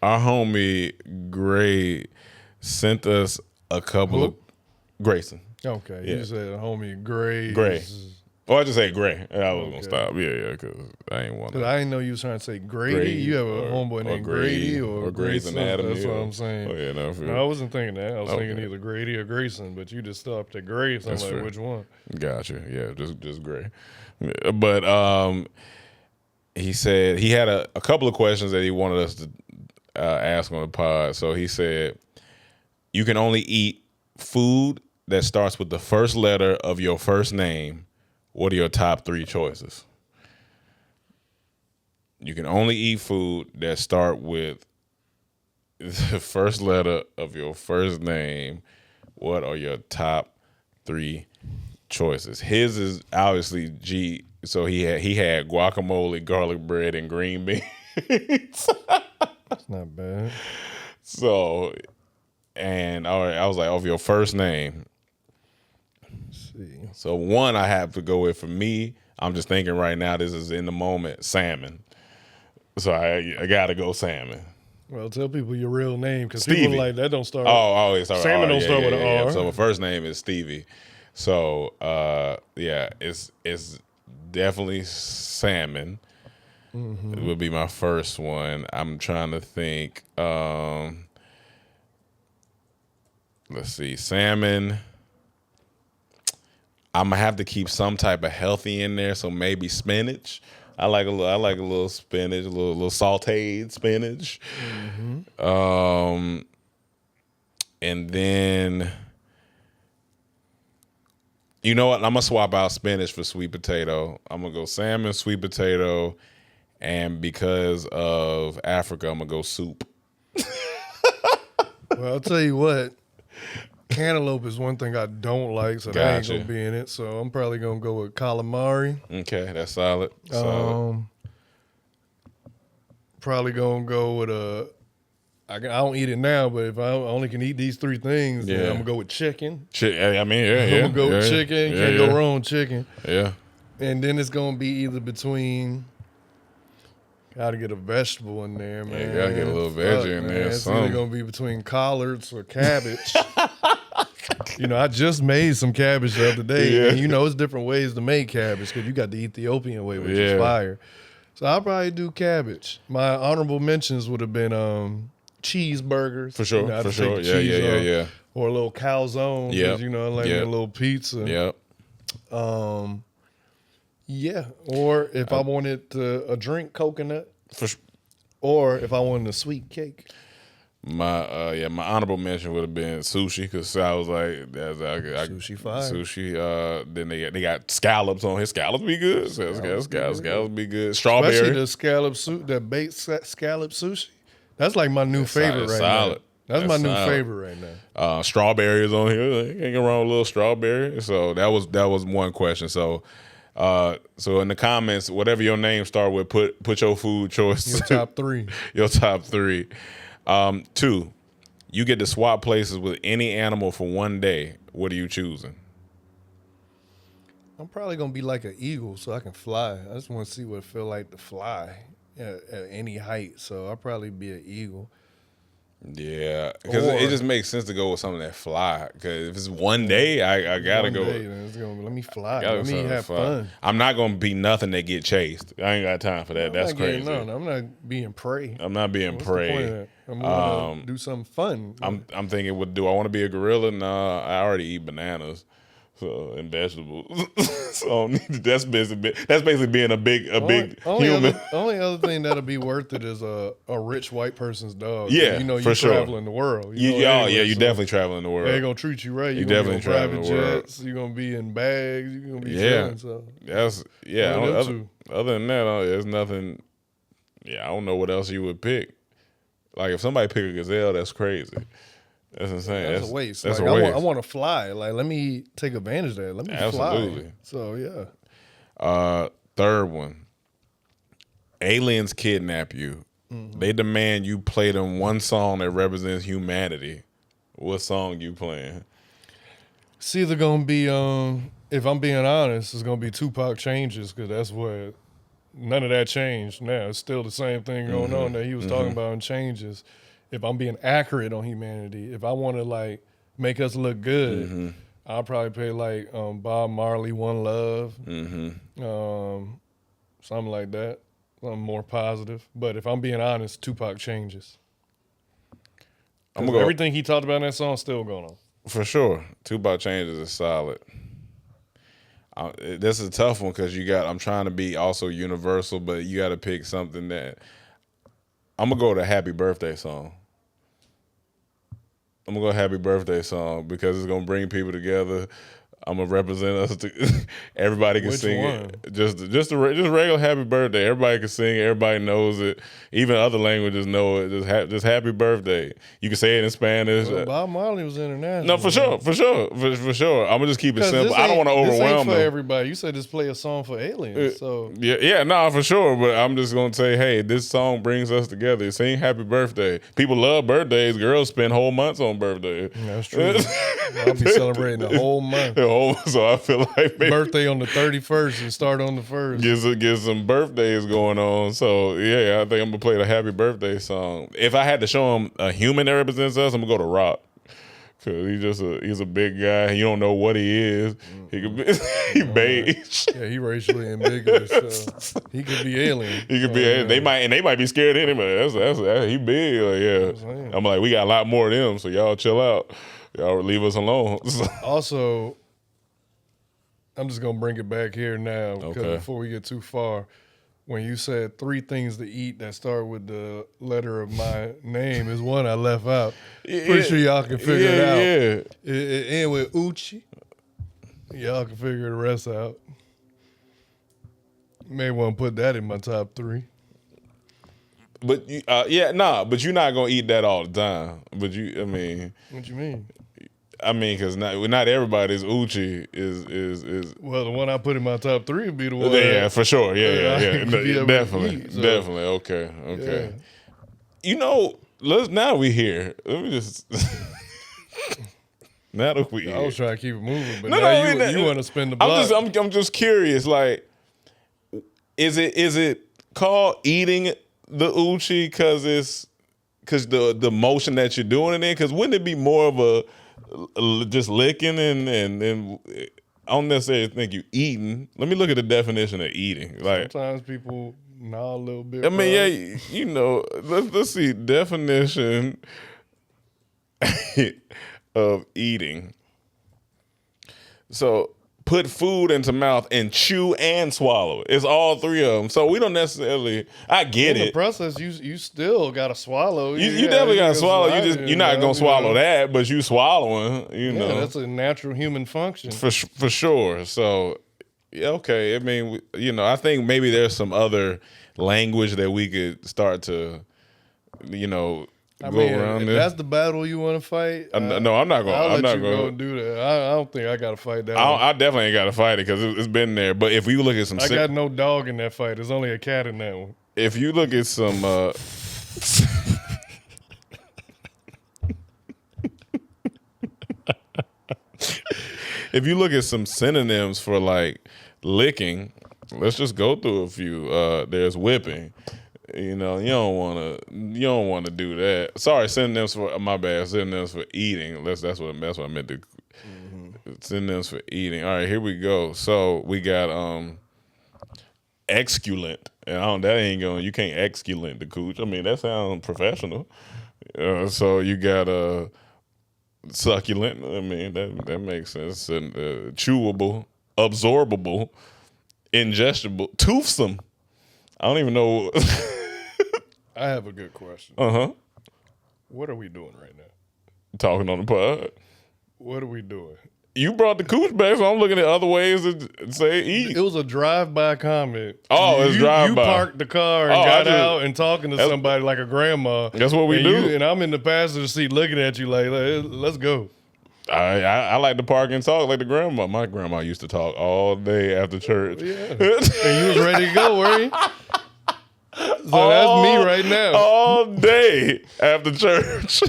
our homie Gray sent us a couple of Grayson. Okay, Yeah. you said homie Gray. Gray. Oh, I just said Gray. I was gonna Okay. stop. Yeah, because I ain't want Cause to. I didn't know you was trying to say Grady. You have a homeboy named Grady or Gray's Grayson. Anatomy. That's what I'm saying. Oh yeah, no, No, I wasn't thinking that. I was thinking Okay. either Grady or Grayson, but you just stopped at Gray. So I'm That's like, fair. which one? Gotcha. Yeah, just Gray. Yeah, but he said he had a couple of questions that he wanted us to ask on the pod. So he said, you can only eat food that starts with the first letter of your first name. What are your top 3 choices? You can only eat food that start with the first letter of your first name. What are your top 3 choices? His is obviously G. So he had guacamole, garlic bread, and green beans. That's not bad. So, and all right, I was like, of your first name. Let's see. So one I have to go with for me. I'm just thinking right now, this is in the moment, salmon. So I got to go salmon. Well, tell people your real name because Stevie. people like that don't start. Always start with Salmon R. don't start with an R. So my first name is Stevie. So it's definitely salmon. It would be my first one. I'm trying to think. Let's see, salmon. I'm gonna have to keep some type of healthy in there, so maybe spinach. I like a little spinach, a little sautéed spinach. And then, you know what? I'm gonna swap out spinach for sweet potato. I'm gonna go salmon, sweet potato, and because of Africa, I'm gonna go soup. Well, I'll tell you what. Cantaloupe is one thing I don't like, so that ain't Gotcha. gonna be in it. So I'm probably gonna go with calamari. Okay, that's solid. Probably gonna go with I don't eat it now, but if I only can eat these 3 things, then Yeah. I'm gonna go with chicken. I mean, yeah. I'm gonna go with chicken. Yeah, Can't go wrong with chicken. Yeah. And then it's gonna be either between. Gotta get a vegetable in there, man. gotta get a little veggie in there, It's something. either gonna be between collards or cabbage. I just made some cabbage the other day. Yeah. And it's different ways to make cabbage because you got the Ethiopian way, which Yeah. is fire. So I'll probably do cabbage. My honorable mentions would have been cheeseburgers. For sure, I had for to take sure. the Yeah, cheese off. yeah. Or a little calzone. Yep. I like Yep. a little pizza. Yep. Yeah. Or if I wanted a drink, coconut. For sure. Or if I wanted a sweet cake. My honorable mention would have been sushi because I was like, Sushi fire. Sushi. Then they got scallops on his scallops be good. Scallops be good. Especially Strawberry. the scallop soup, that baked scallop sushi. That's like my new favorite right solid. now. That's my new solid. favorite right now. Strawberry is on here. Can't go wrong with a little strawberry. So that was one question. So in the comments, whatever your name start with, put your food choice. Your top 3. Your top 3. 2, you get to swap places with any animal for one day. What are you choosing? I'm probably going to be like an eagle so I can fly. I just want to see what it feel like to fly at any height. So I'll probably be an eagle. Yeah, because it just makes sense to go with something that fly. Because if it's one day, I gotta go. It's gonna be, let me fly. Let me have fun. I'm not gonna be nothing that get chased. I ain't got time for that. That's crazy. I'm not being prey. I'm not being What's the point of prey. that? I'm gonna do something fun. I'm thinking, do I want to be a gorilla? Nah, I already eat bananas. So and vegetables. So that's basically being a big human. Only other thing that'll be worth it is a rich white person's dog. Yeah, you for sure. traveling the world. You definitely traveling the world. They're gonna treat you right. You definitely traveling traveling the world. jets. You're gonna be in bags. You're gonna be chilling. So Other than that, there's nothing. Yeah, I don't know what else you would pick. Like if somebody pick a gazelle, that's crazy. That's insane. That's a waste. That's like, a waste. I want to fly. Like, let me take advantage of that. Let me Absolutely. fly. So, yeah. Third one. Aliens kidnap you. Mm-hmm. They demand you play them one song that represents humanity. What song you playing? It's either going to be, if I'm being honest, it's going to be Tupac Changes because none of that changed now. It's still the same thing going on that he was talking about in changes. If I'm being accurate on humanity, if I want to like make us look good, I'll probably play like Bob Marley, One Love, something like that, something more positive. But if I'm being honest, Tupac changes. Everything he talked about in that song is still going on. For sure. Tupac changes is solid. This is a tough one because I'm trying to be also universal, but you got to pick something that, I'm going to go to Happy Birthday song. I'm going to go Happy Birthday song because it's going to bring people together. I'm going to represent us. Everybody can sing it. Just regular Happy Birthday. Everybody can sing it. Everybody knows it. Even other languages know it. Just Happy Birthday. You can say it in Spanish. Well, Bob Marley was international. No, for sure. I'm going to just keep it simple. I don't want to overwhelm this ain't for them. Everybody. You said just play a song for aliens. So for sure. But I'm just going to say, hey, this song brings us together. Sing Happy Birthday. People love birthdays. Girls spend whole months on birthdays. That's true. I'll be celebrating the whole month. So I feel like maybe birthday on the 31st and start on the 1st. Get some birthdays going on. So yeah, I think I'm gonna play the Happy Birthday song. If I had to show him a human that represents us, I'm gonna go to Rock. Cause he's a big guy. You don't know what he is. He could be beige. Yeah, he racially ambiguous. So he could be alien. He could be. They might be scared of him. That's he big. Like, yeah. I'm like, we got a lot more of them. So y'all chill out. Y'all leave us alone. Also, I'm just gonna bring it back here now because before we get too far, when you said 3 things to eat that start with the letter of my name is one I left out. Pretty sure y'all can figure it out. Yeah. It end with Uchi. Y'all can figure the rest out. May want to put that in my top 3. But but you're not gonna eat that all the time. But what you mean? Because not everybody's Uchi is. Well, the one I put in my top 3 would be the one. Yeah, for sure. Yeah. Definitely. Eat, so. Definitely. Okay. Yeah. Now we here. Let me just. Now that we here. I was trying to keep it moving, but you want to spend the block. I'm just curious. Like, is it called eating the Uchi because the motion that you're doing it in? Because wouldn't it be more of a just licking and I don't necessarily think you eating. Let me look at the definition of eating. Like sometimes people gnaw a little bit. Let's see definition of eating. So put food into mouth and chew and swallow. It's all 3 of them. So we don't necessarily. I get it. In the process, you still got to swallow. You definitely got to swallow. You're not gonna swallow that, but you swallowing. That's a natural human function for sure. So okay. I think maybe there's some other language that we could start to, if that's the battle you want to fight. No, I'm not going. I'm not going to go and do that. I don't think I got to fight that. I definitely ain't got to fight it because it's been there. But if you look at some, I got no dog in that fight. There's only a cat in that one. If you look at some, if you look at some synonyms for like licking, let's just go through a few. There's whipping. You don't want to do that. Sorry, synonyms for my bad. Synonyms for eating. That's what I meant to. Synonyms for eating. All right, here we go. So we got exculent, and that ain't going. You can't exculent the cooch. That sounds professional. So you got succulent. That makes sense. And chewable, absorbable, ingestible, toothsome. I don't even know. I have a good question. What are we doing right now? Talking on the pod. What are we doing? You brought the cooch back, so I'm looking at other ways to say eat. It was a drive-by comment. Oh, it's drive-by. You parked the car and got out and talking to somebody like a grandma. That's what we do. And I'm in the passenger seat looking at you like, let's go. I like to park and talk like the grandma. My grandma used to talk all day after church. Yeah. And you was ready to go, were you? So that's me right now. All day after church.